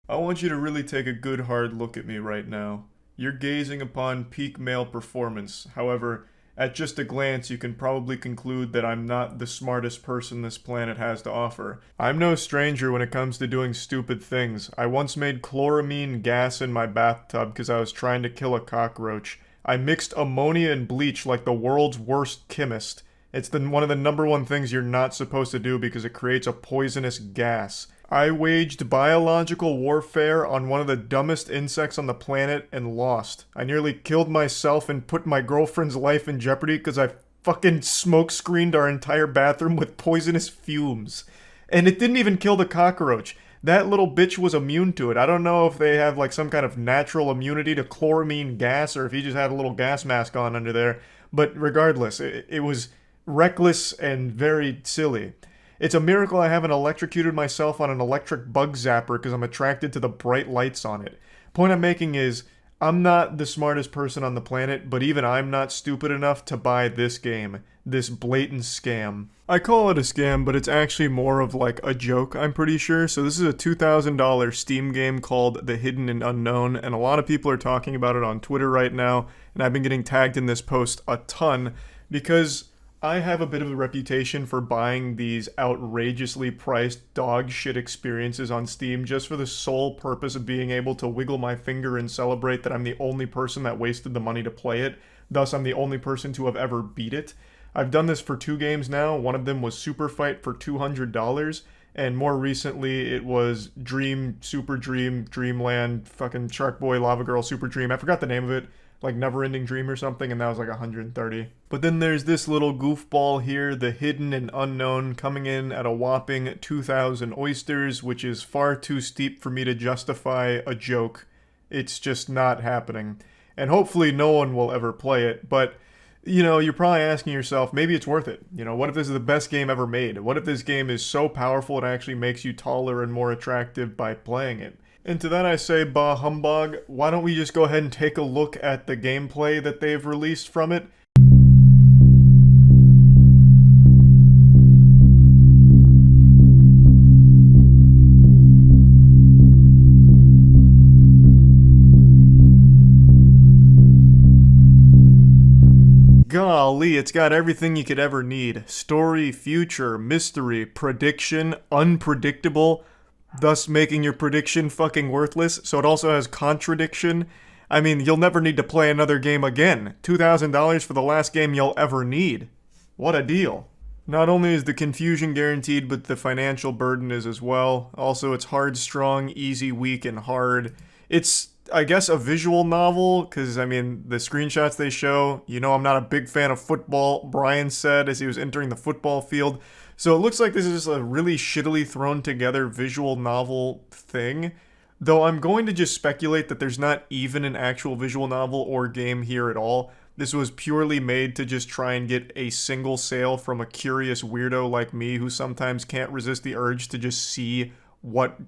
I want you to really take a good hard look at me right now. You're gazing upon peak male performance. However, at just a glance, you can probably conclude that I'm not the smartest person this planet has to offer. I'm no stranger when it comes to doing stupid things. I once made chloramine gas in my bathtub because I was trying to kill a cockroach. I mixed ammonia and bleach like the world's worst chemist. It's one of the number one things you're not supposed to do because it creates a poisonous gas. I waged biological warfare on one of the dumbest insects on the planet and lost. I nearly killed myself and put my girlfriend's life in jeopardy because I fucking smoke screened our entire bathroom with poisonous fumes. And it didn't even kill the cockroach. That little bitch was immune to it. I don't know if they have like some kind of natural immunity to chloramine gas or if he just had a little gas mask on under there. But regardless, it was reckless and very silly. It's a miracle I haven't electrocuted myself on an electric bug zapper because I'm attracted to the bright lights on it. Point I'm making is, I'm not the smartest person on the planet, but even I'm not stupid enough to buy this game. This blatant scam. I call it a scam, but it's actually more of like a joke, I'm pretty sure. So this is a $2,000 Steam game called The Hidden and Unknown, and a lot of people are talking about it on Twitter right now, and I've been getting tagged in this post a ton because I have a bit of a reputation for buying these outrageously priced dog shit experiences on Steam just for the sole purpose of being able to wiggle my finger and celebrate that I'm the only person that wasted the money to play it. Thus, I'm the only person to have ever beat it. I've done this for 2 games now. One of them was Super Fight for $200, and more recently it was Dream, Super Dream, Dreamland, fucking Shark Boy, Lava Girl, Super Dream. I forgot the name of it, like Never-Ending Dream or something, and that was like 130. But then there's this little goofball here, The Hidden and Unknown, coming in at a whopping 2,000 oysters, which is far too steep for me to justify a joke. It's just not happening. And hopefully no one will ever play it, but you know, you're probably asking yourself, maybe it's worth it. You know, what if this is the best game ever made? What if this game is so powerful it actually makes you taller and more attractive by playing it? And to that I say, bah humbug, why don't we just go ahead and take a look at the gameplay that they've released from it? Golly, it's got everything you could ever need. Story, future, mystery, prediction, unpredictable, thus making your prediction fucking worthless. So it also has contradiction. I mean, you'll never need to play another game again. $2,000 for the last game you'll ever need. What a deal. Not only is the confusion guaranteed, but the financial burden is as well. Also, it's hard, strong, easy, weak, and hard. It's, I guess, a visual novel, because, I mean, the screenshots they show, you know I'm not a big fan of football, Brian said as he was entering the football field. So it looks like this is a really shittily thrown together visual novel thing. Though I'm going to just speculate that there's not even an actual visual novel or game here at all. This was purely made to just try and get a single sale from a curious weirdo like me who sometimes can't resist the urge to just see what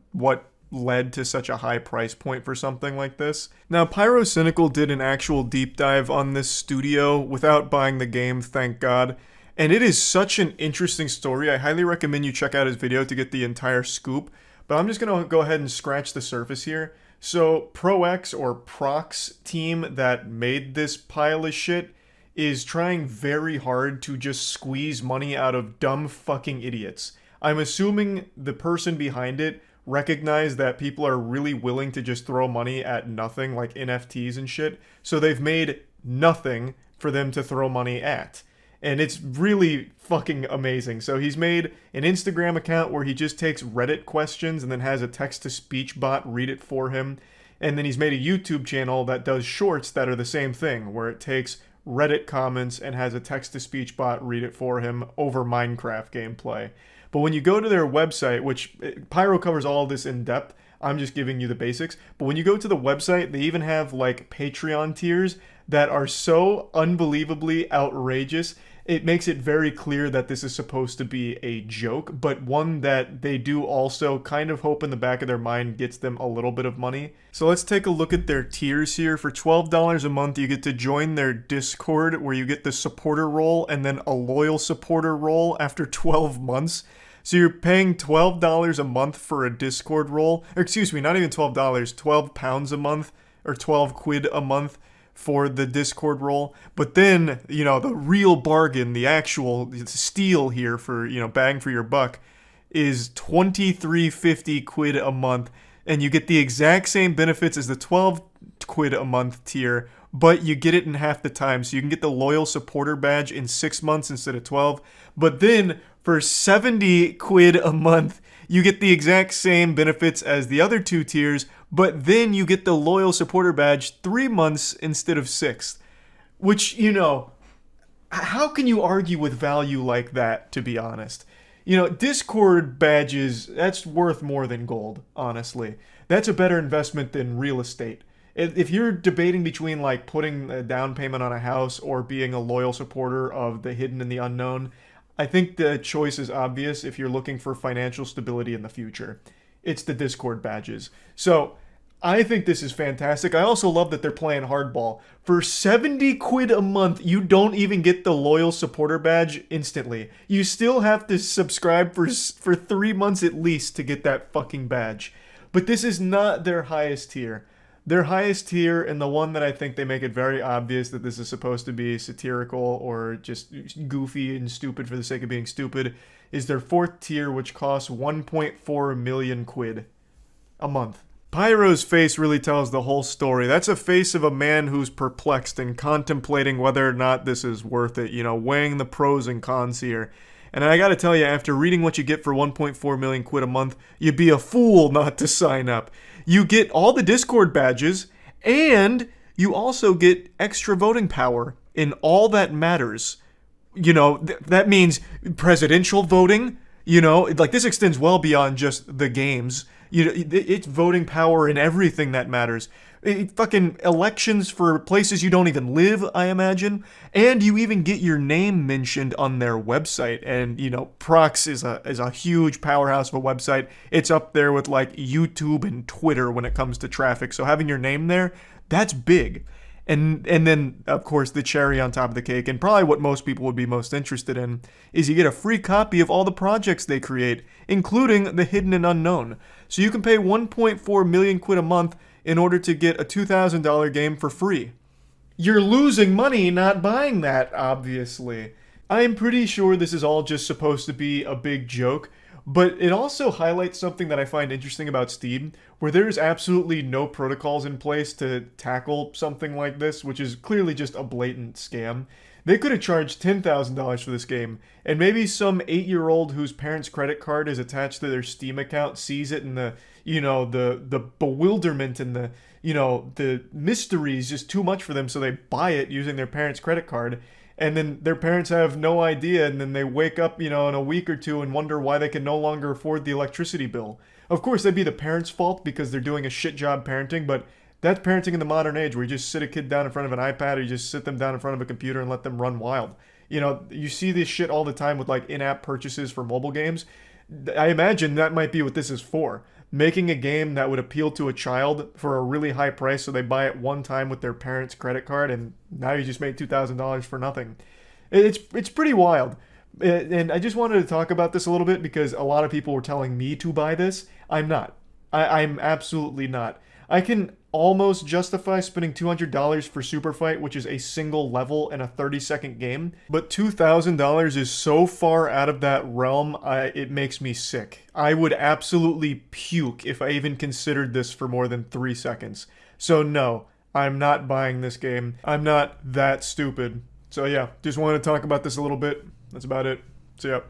led to such a high price point for something like this. Now, Pyrocynical did an actual deep dive on this studio without buying the game, thank God. And it is such an interesting story. I highly recommend you check out his video to get the entire scoop. But I'm just going to go ahead and scratch the surface here. So ProX or Prox team that made this pile of shit is trying very hard to just squeeze money out of dumb fucking idiots. I'm assuming the person behind it recognized that people are really willing to just throw money at nothing like NFTs and shit. So they've made nothing for them to throw money at. And it's really fucking amazing. So he's made an Instagram account where he just takes Reddit questions and then has a text-to-speech bot read it for him. And then he's made a YouTube channel that does shorts that are the same thing, where it takes Reddit comments and has a text-to-speech bot read it for him over Minecraft gameplay. But when you go to their website, which Pyro covers all of this in depth, I'm just giving you the basics. But when you go to the website, they even have like Patreon tiers that are so unbelievably outrageous. It makes it very clear that this is supposed to be a joke, but one that they do also kind of hope in the back of their mind gets them a little bit of money. So let's take a look at their tiers here. For $12 a month, you get to join their Discord, where you get the supporter role and then a loyal supporter role after 12 months. So you're paying $12 a month for a Discord role, or excuse me, not even $12, £12 a month, or 12 quid a month for the Discord role. But then, the real bargain, the actual steal here for, bang for your buck, is 23.50 quid a month, and you get the exact same benefits as the 12 quid a month tier, but you get it in half the time. So you can get the loyal supporter badge in 6 months instead of 12. But then for 70 quid a month, you get the exact same benefits as the other two tiers, but then you get the loyal supporter badge 3 months instead of 6. Which, how can you argue with value like that, to be honest? Discord badges, that's worth more than gold, honestly. That's a better investment than real estate. If you're debating between like putting a down payment on a house or being a loyal supporter of the hidden and the unknown, I think the choice is obvious if you're looking for financial stability in the future. It's the Discord badges. So I think this is fantastic. I also love that they're playing hardball. For 70 quid a month, you don't even get the loyal supporter badge instantly. You still have to subscribe for 3 months at least to get that fucking badge. But this is not their highest tier. Their highest tier, and the one that I think they make it very obvious that this is supposed to be satirical or just goofy and stupid for the sake of being stupid, is their 4th tier, which costs 1.4 million quid a month. Pyro's face really tells the whole story. That's a face of a man who's perplexed and contemplating whether or not this is worth it, weighing the pros and cons here. And I gotta tell you, after reading what you get for 1.4 million quid a month, you'd be a fool not to sign up. You get all the Discord badges, and you also get extra voting power in all that matters. That means presidential voting, like this extends well beyond just the games. It's voting power in everything that matters. Fucking elections for places you don't even live, I imagine. And you even get your name mentioned on their website. And, Prox is a huge powerhouse of a website. It's up there with like YouTube and Twitter when it comes to traffic. So having your name there, that's big. And then, of course, the cherry on top of the cake, and probably what most people would be most interested in, is you get a free copy of all the projects they create, including the hidden and unknown. So you can pay 1.4 million quid a month in order to get a $2,000 game for free. You're losing money not buying that, obviously. I'm pretty sure this is all just supposed to be a big joke, but it also highlights something that I find interesting about Steam, where there's absolutely no protocols in place to tackle something like this, which is clearly just a blatant scam. They could have charged $10,000 for this game, and maybe some 8-year-old whose parents' credit card is attached to their Steam account sees it, and the bewilderment and the mystery is just too much for them, so they buy it using their parents' credit card. And then their parents have no idea, and then they wake up, in a week or two and wonder why they can no longer afford the electricity bill. Of course, that'd be the parents' fault because they're doing a shit job parenting, but that's parenting in the modern age where you just sit a kid down in front of an iPad or you just sit them down in front of a computer and let them run wild. You see this shit all the time with like in-app purchases for mobile games. I imagine that might be what this is for. Making a game that would appeal to a child for a really high price so they buy it one time with their parents' credit card, and now you just made $2,000 for nothing. It's pretty wild. And I just wanted to talk about this a little bit because a lot of people were telling me to buy this. I'm not. I'm absolutely not. I can almost justify spending $200 for Super Fight, which is a single level and a 30-second game, but $2,000 is so far out of that realm, it makes me sick. I would absolutely puke if I even considered this for more than 3 seconds. So no, I'm not buying this game. I'm not that stupid. So yeah, just wanted to talk about this a little bit. That's about it. See ya.